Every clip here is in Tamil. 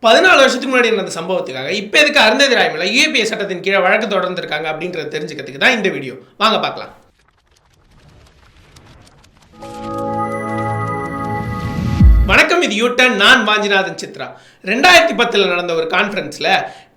14 வருஷத்துக்கு முன்னாடி நடந்த சம்பவத்துக்காக இப்போ எதுக்கு அருந்ததி ராய் மேல யுஏபிஏ சட்டத்தின் கீழே வழக்கு தொடர்ந்துருக்காங்க அப்படின்றத தெரிஞ்சுக்கிறதுக்கு தான் இந்த வீடியோ. வாங்க பார்க்கலாம். வணக்கம், இது யூட்டன். நான் வாஞ்சிநாதன் சித்ரா. 2010 நடந்த ஒரு கான்ஃபரன்ஸ்ல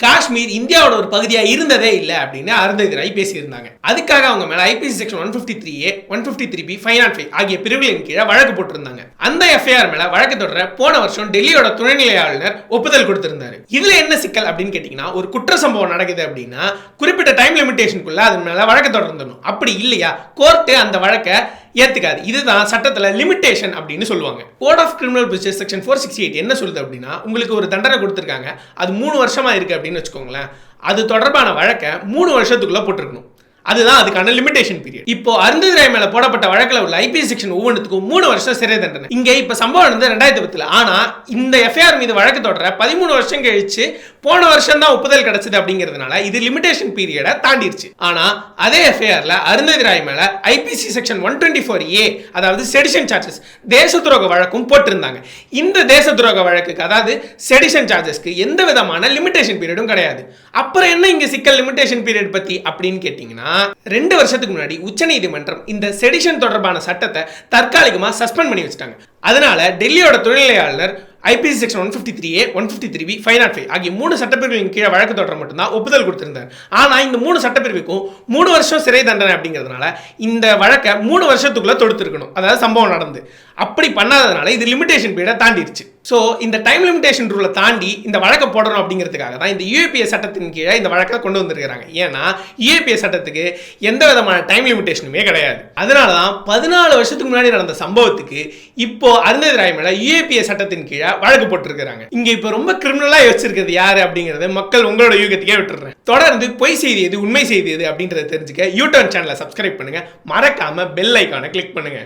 காஷ்மீர் இந்தியாவோட ஒரு பகுதியா இருந்ததே இல்லை அப்படின்னு அருந்ததி ராய் பேசியிருந்தாங்க. அதுக்காக அவங்க மேல ஐபிசி செக்ஷன் 153A 153B 505 ஆகிய பிரிவுகளின் கீழே வழக்கு போட்டிருந்தாங்க. அந்த எஃப்ஐஆர் மேல வழக்கு தொடர போன வருஷம் டெல்லியோட துணைநிலை ஆளுநர் ஒப்புதல் கொடுத்திருந்தாரு. இதுல என்ன சிக்கல் அப்படின்னு கேட்டீங்கன்னா, ஒரு குற்ற சம்பவம் நடக்குது அப்படின்னா குறிப்பிட்ட டைம் லிமிடேஷனுக்குள்ள அது மேல வழக்கு தொடர்ந்துடணும். அப்படி இல்லையா கோர்ட்டு அந்த வழக்கை ஏத்துக்காது. இதுதான் சட்டத்துல லிமிடேஷன் அப்படின்னு சொல்லுவாங்க. Code of criminal procedure section 468 என்ன சொல்லுது அப்படின்னா, உங்களுக்கு ஒரு தண்டனை கொடுத்திருக்காங்க, அது 3 வருஷமா இருக்கு அப்படின்னு வச்சுக்கோங்களேன், அது தொடர்பான வழக்கை 3 வருஷத்துக்குள்ள போட்டிருக்கணும். அதுதான் அதுக்கான லிமிடேஷன் பீரியட். இப்போ அருந்ததி ராய் மேல போடப்பட்ட வழக்கில் உள்ள ஐபிசி செக்ஷன் ஒவ்வொன்றுக்கும் 3 வருஷம் சிறை தண்டனை. இங்க இப்ப சம்பவம் நடந்து 2010. ஆனா இந்த எஃப்ஐஆர் மீது வழக்கு தொடர 13 வருஷம் கழிச்சு போன வருஷம் தான் ஒப்புதல் கிடைச்சது அப்படிங்கிறதுனால இது லிமிடேஷன் பீரியடை தாண்டிடுச்சு. ஆனா அதே எஃப்ஐஆர்ல அருந்ததி ராய் மேல ஐபிசி செக்ஷன் 124A அதாவது செடிஷன் சார்ஜஸ் தேச துரோக வழக்கும் போட்டிருந்தாங்க. இந்த தேச துரோக வழக்குக்கு அதாவது செடிஷன் சார்ஜஸ்க்கு எந்த விதமான லிமிடேஷன் பீரியடும் கிடையாது. அப்புறம் என்ன இங்க சிக்கல் லிமிடேஷன் பீரியட் பத்தி அப்படின்னு கேட்டீங்கன்னா, 2 வருஷத்துக்கு முன்னாடி உச்சநீதிமன்றம் இந்த செடிஷன் தொடர்பான சட்டத்தை தற்காலிகமா சஸ்பெண்ட் பண்ணி வச்சிட்டாங்க. அதனால டெல்லியோட துணைநிலை ஆளுநர் ஐபிசி செக்ஷன் 153A 153B 505 ஆகிய 3 சட்டப்பிரிவுகளின் கீழே வழக்கு தொடர மட்டும்தான் ஒப்புதல் கொடுத்திருந்தார். ஆனா இந்த 3 சட்டப்பிரிவுக்கும் 3 வருஷம் சிறை தண்டனை அப்படிங்கிறதுனால இந்த வழக்கை 3 வருஷத்துக்குள்ள தொடுத்திருக்கணும். அதாவது சம்பவம் நடந்து அப்படி பண்ணாததுனால இது லிமிடேஷன் பீரியடை தாண்டிடுச்சு. ஸோ இந்த டைம் லிமிடேஷன் ரூலை தாண்டி இந்த வழக்கை போடணும் அப்படிங்கிறதுக்காக தான் இந்த யுஏபிஏ சட்டத்தின் கீழே இந்த வழக்கை கொண்டு வந்திருக்கிறாங்க. ஏன்னா யுஏபிஏ சட்டத்துக்கு எந்த விதமான டைம் லிமிடேஷனுமே கிடையாது. அதனால தான் 14 வருஷத்துக்கு முன்னாடி நடந்த சம்பவத்துக்கு இப்போ அருந்ததி ராய் மேல யுஏபிஏ சட்டத்தின் கீழே வழக்கு போட்டிருக்கிறாங்க. இங்க இப்போ ரொம்ப கிரிமினலா யோசிச்சிருக்கிறது யாரு அப்படிங்கறத மக்கள் உங்களோட யூகத்துக்கே விட்டுறேன். தொடர்ந்து பொய் செய்தி எது உண்மை செய்தி எது அப்படின்றத தெரிஞ்சுக்க யூடியூப் சேனலை சப்ஸ்கிரைப் பண்ணுங்க. மறக்காம பெல் ஐகானை கிளிக் பண்ணுங்க.